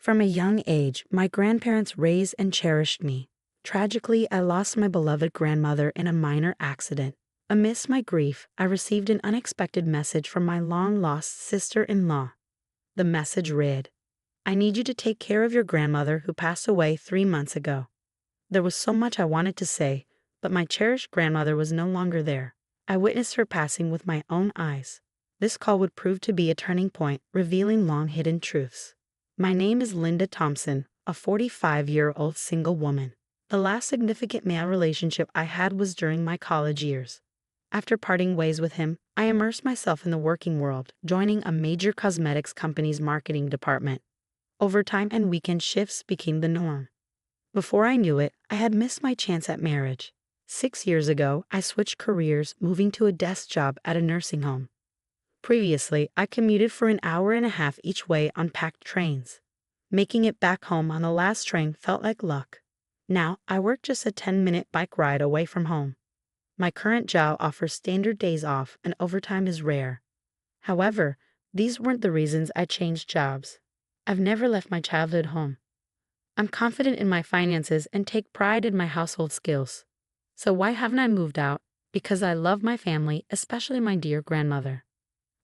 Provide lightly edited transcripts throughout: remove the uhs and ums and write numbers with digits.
From a young age, my grandparents raised and cherished me. Tragically, I lost my beloved grandmother in a minor accident. Amidst my grief, I received an unexpected message from my long-lost sister-in-law. The message read, "I need you to take care of your grandmother who passed away 3 months ago." There was so much I wanted to say, but my cherished grandmother was no longer there. I witnessed her passing with my own eyes. This call would prove to be a turning point, revealing long-hidden truths. My name is Linda Thompson, a 45-year-old single woman. The last significant male relationship I had was during my college years. After parting ways with him, I immersed myself in the working world, joining a major cosmetics company's marketing department. Overtime and weekend shifts became the norm. Before I knew it, I had missed my chance at marriage. 6 years ago, I switched careers, moving to a desk job at a nursing home. Previously, I commuted for an hour and a half each way on packed trains. Making it back home on the last train felt like luck. Now, I work just a 10-minute bike ride away from home. My current job offers standard days off and overtime is rare. However, these weren't the reasons I changed jobs. I've never left my childhood home. I'm confident in my finances and take pride in my household skills. So why haven't I moved out? Because I love my family, especially my dear grandmother.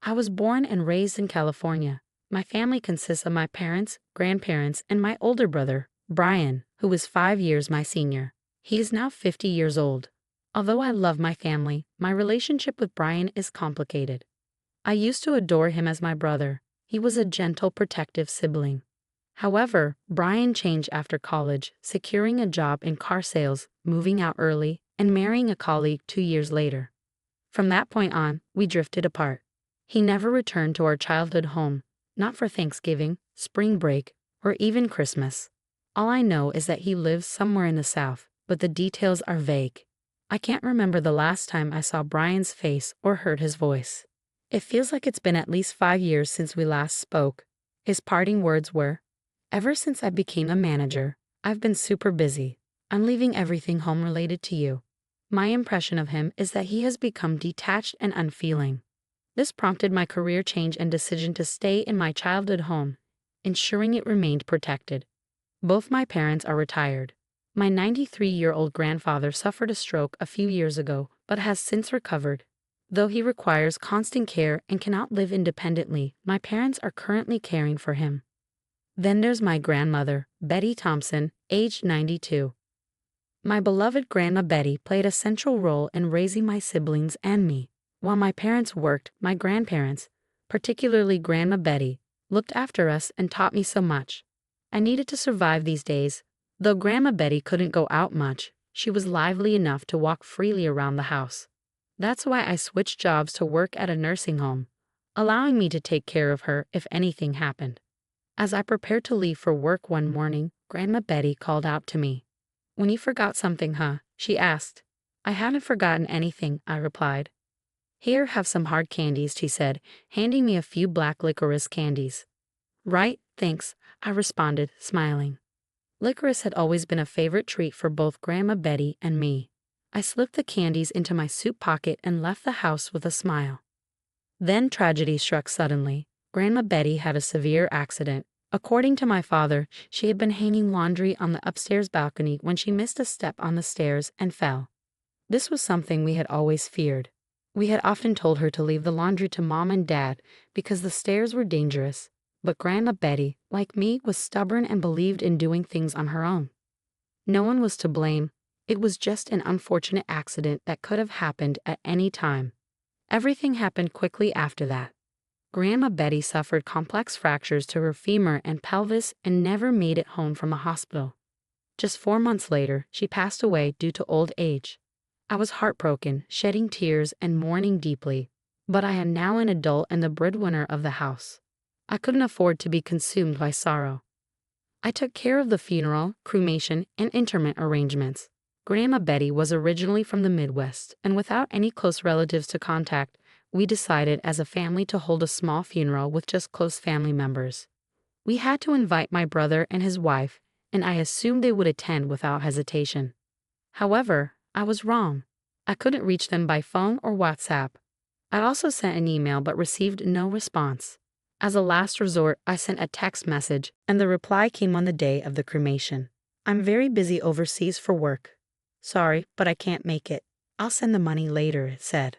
I was born and raised in California. My family consists of my parents, grandparents, and my older brother, Brian, who is 5 years my senior. He is now 50 years old. Although I love my family, my relationship with Brian is complicated. I used to adore him as my brother. He was a gentle, protective sibling. However, Brian changed after college, securing a job in car sales, moving out early, and marrying a colleague 2 years later. From that point on, we drifted apart. He never returned to our childhood home, not for Thanksgiving, spring break, or even Christmas. All I know is that he lives somewhere in the South, but the details are vague. I can't remember the last time I saw Brian's face or heard his voice. It feels like it's been at least 5 years since we last spoke. His parting words were, "Ever since I became a manager, I've been super busy. I'm leaving everything home related to you." My impression of him is that he has become detached and unfeeling. This prompted my career change and decision to stay in my childhood home, ensuring it remained protected. Both my parents are retired. My 93-year-old grandfather suffered a stroke a few years ago, but has since recovered. Though he requires constant care and cannot live independently, my parents are currently caring for him. Then there's my grandmother, Betty Thompson, aged 92. My beloved Grandma Betty played a central role in raising my siblings and me. While my parents worked, my grandparents, particularly Grandma Betty, looked after us and taught me so much. I needed to survive these days. Though Grandma Betty couldn't go out much, she was lively enough to walk freely around the house. That's why I switched jobs to work at a nursing home, allowing me to take care of her if anything happened. As I prepared to leave for work one morning, Grandma Betty called out to me. "When you forgot something, huh?" she asked. "I haven't forgotten anything," I replied. "Here, have some hard candies," she said, handing me a few black licorice candies. "Right, thanks," I responded, smiling. Licorice had always been a favorite treat for both Grandma Betty and me. I slipped the candies into my suit pocket and left the house with a smile. Then tragedy struck suddenly. Grandma Betty had a severe accident. According to my father, she had been hanging laundry on the upstairs balcony when she missed a step on the stairs and fell. This was something we had always feared. We had often told her to leave the laundry to Mom and Dad because the stairs were dangerous. But Grandma Betty, like me, was stubborn and believed in doing things on her own. No one was to blame. It was just an unfortunate accident that could have happened at any time. Everything happened quickly after that. Grandma Betty suffered complex fractures to her femur and pelvis and never made it home from a hospital. Just 4 months later, she passed away due to old age. I was heartbroken, shedding tears and mourning deeply, but I am now an adult and the breadwinner of the house. I couldn't afford to be consumed by sorrow. I took care of the funeral, cremation, and interment arrangements. Grandma Betty was originally from the Midwest, and without any close relatives to contact, we decided as a family to hold a small funeral with just close family members. We had to invite my brother and his wife, and I assumed they would attend without hesitation. However, I was wrong. I couldn't reach them by phone or WhatsApp. I also sent an email but received no response. As a last resort, I sent a text message, and the reply came on the day of the cremation. I'm very busy overseas for work. Sorry, but I can't make it. I'll send the money later, it said.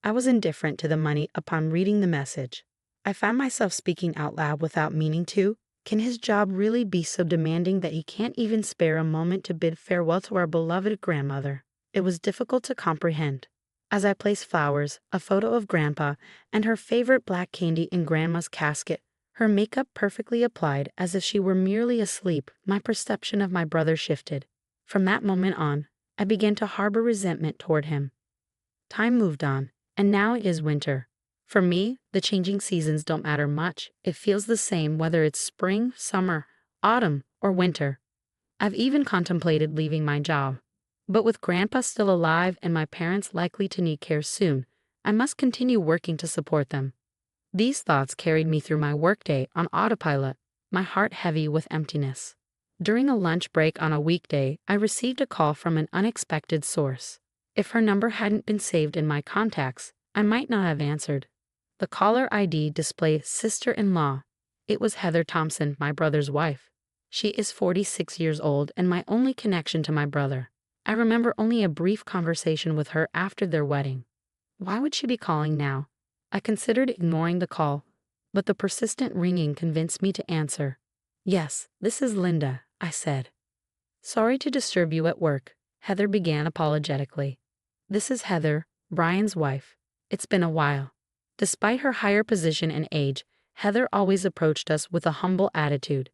I was indifferent to the money upon reading the message. I found myself speaking out loud without meaning to. Can his job really be so demanding that he can't even spare a moment to bid farewell to our beloved grandmother? It was difficult to comprehend. As I placed flowers, a photo of Grandpa, and her favorite black candy in Grandma's casket, her makeup perfectly applied as if she were merely asleep, my perception of my brother shifted. From that moment on, I began to harbor resentment toward him. Time moved on, and now it is winter. For me, the changing seasons don't matter much. It feels the same whether it's spring, summer, autumn, or winter. I've even contemplated leaving my job. But with Grandpa still alive and my parents likely to need care soon, I must continue working to support them. These thoughts carried me through my workday on autopilot, my heart heavy with emptiness. During a lunch break on a weekday, I received a call from an unexpected source. If her number hadn't been saved in my contacts, I might not have answered. The caller ID displayed sister-in-law. It was Heather Thompson, my brother's wife. She is 46 years old and my only connection to my brother. I remember only a brief conversation with her after their wedding. Why would she be calling now? I considered ignoring the call, but the persistent ringing convinced me to answer. Yes, this is Linda, I said. Sorry to disturb you at work, Heather began apologetically. This is Heather, Brian's wife. It's been a while. Despite her higher position and age, Heather always approached us with a humble attitude.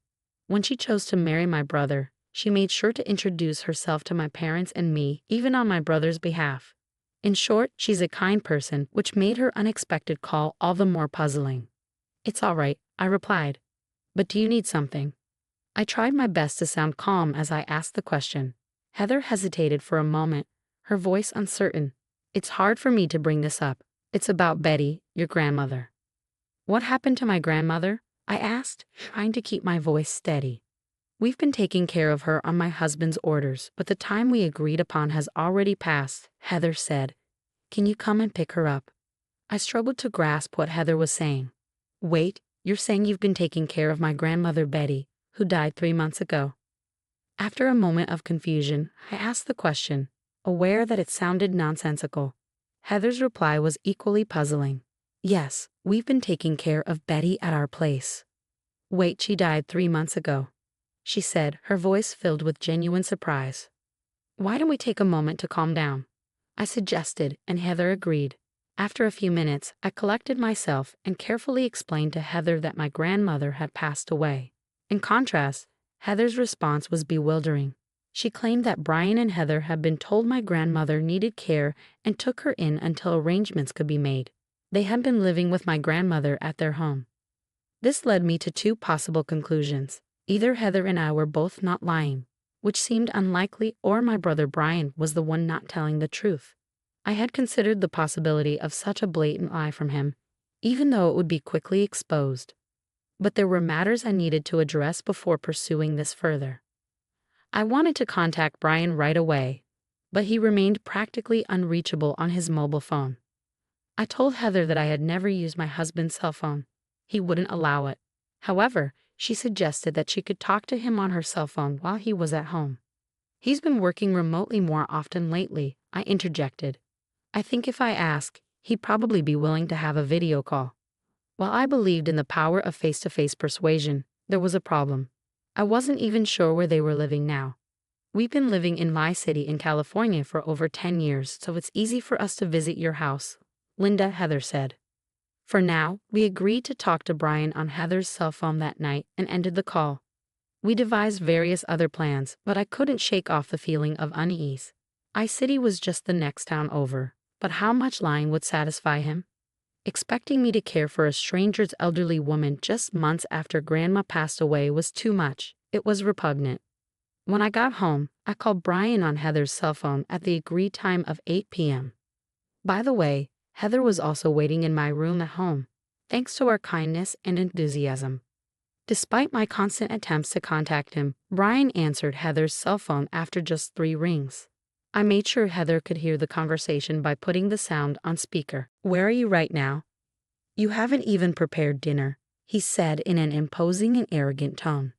When she chose to marry my brother, she made sure to introduce herself to my parents and me, even on my brother's behalf. In short, she's a kind person, which made her unexpected call all the more puzzling. It's all right, I replied. But do you need something? I tried my best to sound calm as I asked the question. Heather hesitated for a moment, her voice uncertain. It's hard for me to bring this up. It's about Betty, your grandmother. What happened to my grandmother? I asked, trying to keep my voice steady. We've been taking care of her on my husband's orders, but the time we agreed upon has already passed, Heather said. Can you come and pick her up? I struggled to grasp what Heather was saying. Wait, you're saying you've been taking care of my grandmother Betty, who died 3 months ago? After a moment of confusion, I asked the question, aware that it sounded nonsensical. Heather's reply was equally puzzling. Yes, we've been taking care of Betty at our place. Wait, she died 3 months ago, she said, her voice filled with genuine surprise. Why don't we take a moment to calm down? I suggested, and Heather agreed. After a few minutes, I collected myself and carefully explained to Heather that my grandmother had passed away. In contrast, Heather's response was bewildering. She claimed that Brian and Heather had been told my grandmother needed care and took her in until arrangements could be made. They had been living with my grandmother at their home. This led me to 2 possible conclusions. Either Heather and I were both not lying, which seemed unlikely, or my brother Brian was the one not telling the truth. I had considered the possibility of such a blatant lie from him, even though it would be quickly exposed. But there were matters I needed to address before pursuing this further. I wanted to contact Brian right away, but he remained practically unreachable on his mobile phone. I told Heather that I had never used my husband's cell phone. He wouldn't allow it. However, she suggested that she could talk to him on her cell phone while he was at home. He's been working remotely more often lately, I interjected. I think if I ask, he'd probably be willing to have a video call. While I believed in the power of face-to-face persuasion, there was a problem. I wasn't even sure where they were living now. We've been living in my city in California for over 10 years, so it's easy for us to visit your house, Linda, Heather said. For now, we agreed to talk to Brian on Heather's cell phone that night and ended the call. We devised various other plans, but I couldn't shake off the feeling of unease. I-City was just the next town over, but how much lying would satisfy him? Expecting me to care for a stranger's elderly woman just months after Grandma passed away was too much. It was repugnant. When I got home, I called Brian on Heather's cell phone at the agreed time of 8 p.m. By the way, Heather was also waiting in my room at home, thanks to our kindness and enthusiasm. Despite my constant attempts to contact him, Brian answered Heather's cell phone after just 3 rings. I made sure Heather could hear the conversation by putting the sound on speaker. Where are you right now? You haven't even prepared dinner, he said in an imposing and arrogant tone.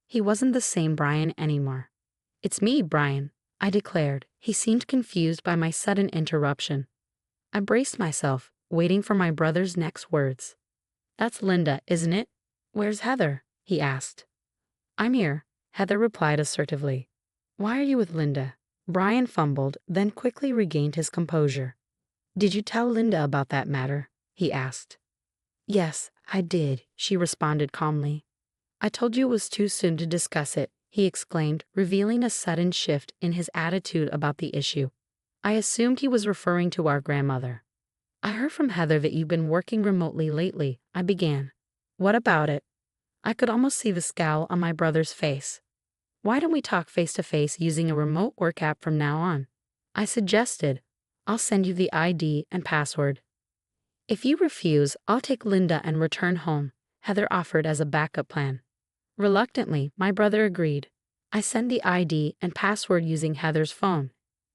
He wasn't the same Brian anymore. "It's me, Brian," I declared. He seemed confused by my sudden interruption. I braced myself, waiting for my brother's next words. "That's Linda, isn't it? Where's Heather?" he asked. "I'm here," Heather replied assertively. "Why are you with Linda?" Brian fumbled, then quickly regained his composure. "Did you tell Linda about that matter?" he asked. "Yes, I did," she responded calmly. "I told you it was too soon to discuss it," he exclaimed, revealing a sudden shift in his attitude about the issue. I assumed he was referring to our grandmother. "I heard from Heather that you've been working remotely lately," I began. "What about it?" I could almost see the scowl on my brother's face. "Why don't we talk face to face using a remote work app from now on?" I suggested. "I'll send you the ID and password." "If you refuse, I'll take Linda and return home," Heather offered as a backup plan. Reluctantly, my brother agreed. I sent the ID and password using Heather's phone,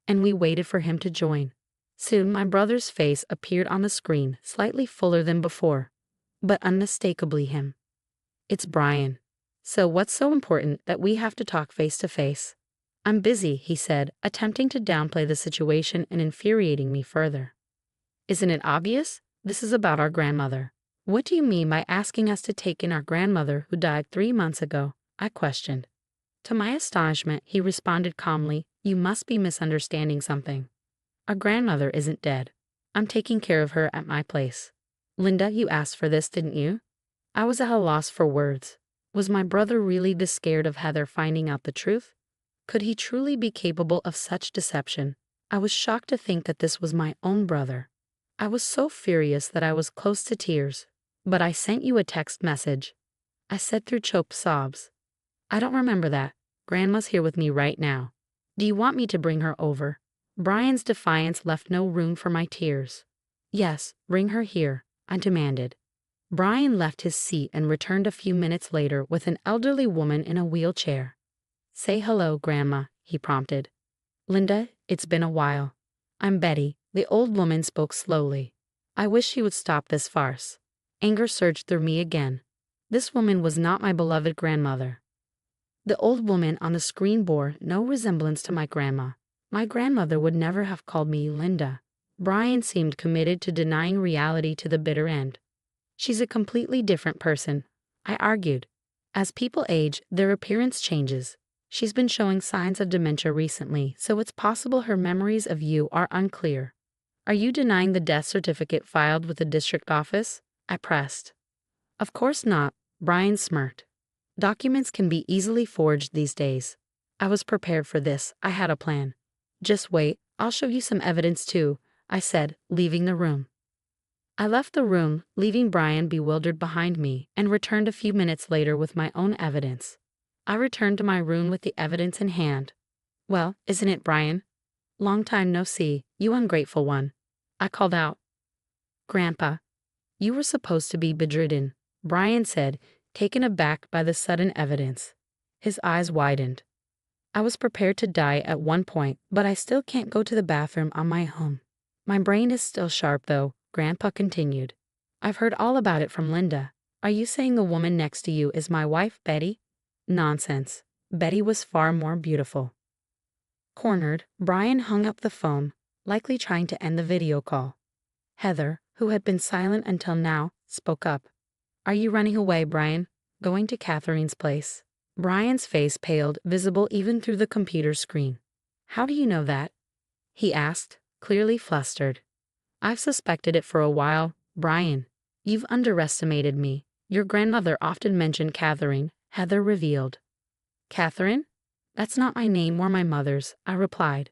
and we waited for him to join. Soon my brother's face appeared on the screen, slightly fuller than before, but unmistakably him. "It's Brian. So what's so important that we have to talk face to face?" "I'm busy," he said, attempting to downplay the situation and infuriating me further. "Isn't it obvious? This is about our grandmother." "What do you mean by asking us to take in our grandmother who died 3 months ago?" I questioned. To my astonishment, he responded calmly, "You must be misunderstanding something. Our grandmother isn't dead. I'm taking care of her at my place." "Linda, you asked for this, didn't you?" I was at a loss for words. Was my brother really this scared of Heather finding out the truth? Could he truly be capable of such deception? I was shocked to think that this was my own brother. I was so furious that I was close to tears. "But I sent you a text message," I said through choked sobs. "I don't remember that. Grandma's here with me right now. Do you want me to bring her over?" Brian's defiance left no room for my tears. "Yes, bring her here," I demanded. Brian left his seat and returned a few minutes later with an elderly woman in a wheelchair. "Say hello, Grandma," he prompted. "Linda, it's been a while. I'm Betty," the old woman spoke slowly. I wish she would stop this farce. Anger surged through me again. This woman was not my beloved grandmother. The old woman on the screen bore no resemblance to my grandma. My grandmother would never have called me Linda. Brian seemed committed to denying reality to the bitter end. "She's a completely different person," I argued. "As people age, their appearance changes. She's been showing signs of dementia recently, so it's possible her memories of you are unclear." "Are you denying the death certificate filed with the district office?" I pressed. "Of course not," Brian smirked. "Documents can be easily forged these days." I was prepared for this. I had a plan. "Just wait, I'll show you some evidence too," I said, leaving the room. I left the room, leaving Brian bewildered behind me, and returned a few minutes later with my own evidence. I returned to my room with the evidence in hand. "Well, isn't it, Brian? Long time no see, you ungrateful one," I called out. "Grandpa, you were supposed to be bedridden," Brian said, taken aback by the sudden evidence. His eyes widened. "I was prepared to die at one point, but I still can't go to the bathroom on my own. My brain is still sharp, though," Grandpa continued. "I've heard all about it from Linda. Are you saying the woman next to you is my wife, Betty?" "Nonsense. Betty was far more beautiful." Cornered, Brian hung up the phone, likely trying to end the video call. Heather, who had been silent until now, spoke up. "Are you running away, Brian? Going to Catherine's place?" Brian's face paled, visible even through the computer screen. "How do you know that?" he asked, clearly flustered. "I've suspected it for a while, Brian. You've underestimated me. Your grandmother often mentioned Catherine," Heather revealed. "Catherine? That's not my name or my mother's," I replied.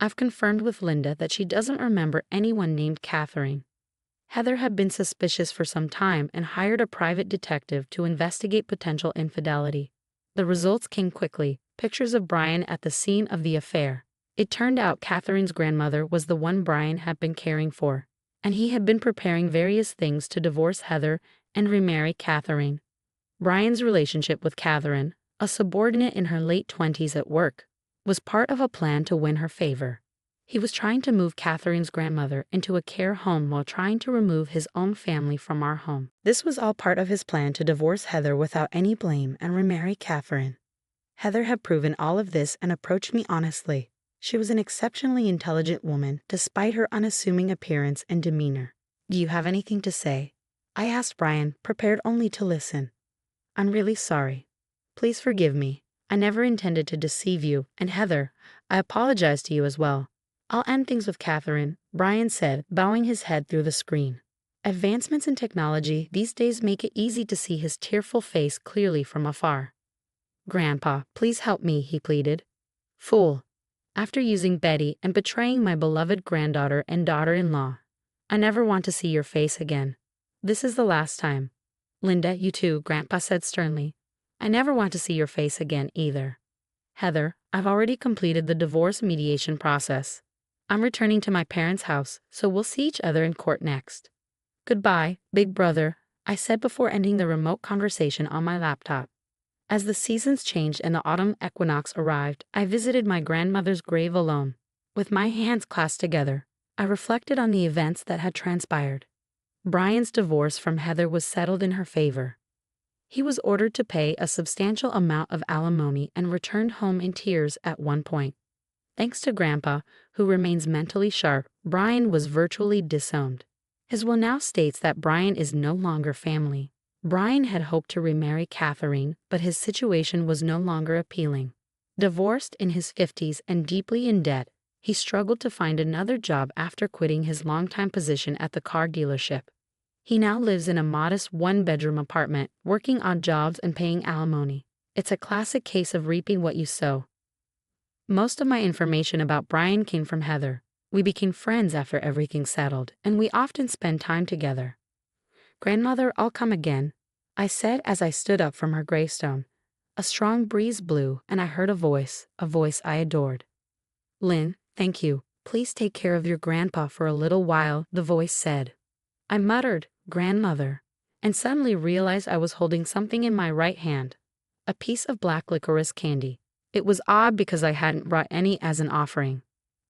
"I've confirmed with Linda that she doesn't remember anyone named Catherine." Heather had been suspicious for some time and hired a private detective to investigate potential infidelity. The results came quickly, pictures of Brian at the scene of the affair. It turned out Catherine's grandmother was the one Brian had been caring for, and he had been preparing various things to divorce Heather and remarry Catherine. Brian's relationship with Catherine, a subordinate in her late 20s at work, was part of a plan to win her favor. He was trying to move Catherine's grandmother into a care home while trying to remove his own family from our home. This was all part of his plan to divorce Heather without any blame and remarry Catherine. Heather had proven all of this and approached me honestly. She was an exceptionally intelligent woman, despite her unassuming appearance and demeanor. "Do you have anything to say?" I asked Brian, prepared only to listen. "I'm really sorry. Please forgive me. I never intended to deceive you, and Heather, I apologize to you as well. I'll end things with Catherine," Brian said, bowing his head through the screen. Advancements in technology these days make it easy to see his tearful face clearly from afar. "Grandpa, please help me," he pleaded. "Fool. After using Betty and betraying my beloved granddaughter and daughter-in-law, I never want to see your face again. This is the last time." "Linda, you too," Grandpa said sternly. "I never want to see your face again either." "Heather, I've already completed the divorce mediation process. I'm returning to my parents' house, so we'll see each other in court next." "Goodbye, big brother," I said before ending the remote conversation on my laptop. As the seasons changed and the autumn equinox arrived, I visited my grandmother's grave alone. With my hands clasped together, I reflected on the events that had transpired. Brian's divorce from Heather was settled in her favor. He was ordered to pay a substantial amount of alimony and returned home in tears at one point. Thanks to Grandpa, who remains mentally sharp, Brian was virtually disowned. His will now states that Brian is no longer family. Brian had hoped to remarry Catherine, but his situation was no longer appealing. Divorced in his 50s and deeply in debt, he struggled to find another job after quitting his longtime position at the car dealership. He now lives in a modest one-bedroom apartment, working odd jobs and paying alimony. It's a classic case of reaping what you sow. Most of my information about Brian came from Heather. We became friends after everything settled, and we often spend time together. "Grandmother, I'll come again," I said as I stood up from her gravestone. A strong breeze blew, and I heard a voice I adored. "Lynn, thank you. Please take care of your grandpa for a little while," the voice said. I muttered, "Grandmother," and suddenly realized I was holding something in my right hand, a piece of black licorice candy. It was odd because I hadn't brought any as an offering.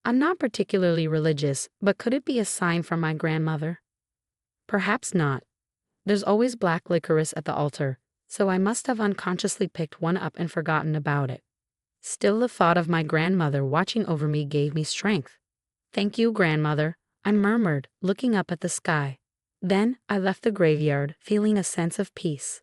I'm not particularly religious, but could it be a sign from my grandmother? Perhaps not. There's always black licorice at the altar, so I must have unconsciously picked one up and forgotten about it. Still, the thought of my grandmother watching over me gave me strength. "Thank you, grandmother," I murmured, looking up at the sky. Then I left the graveyard, feeling a sense of peace.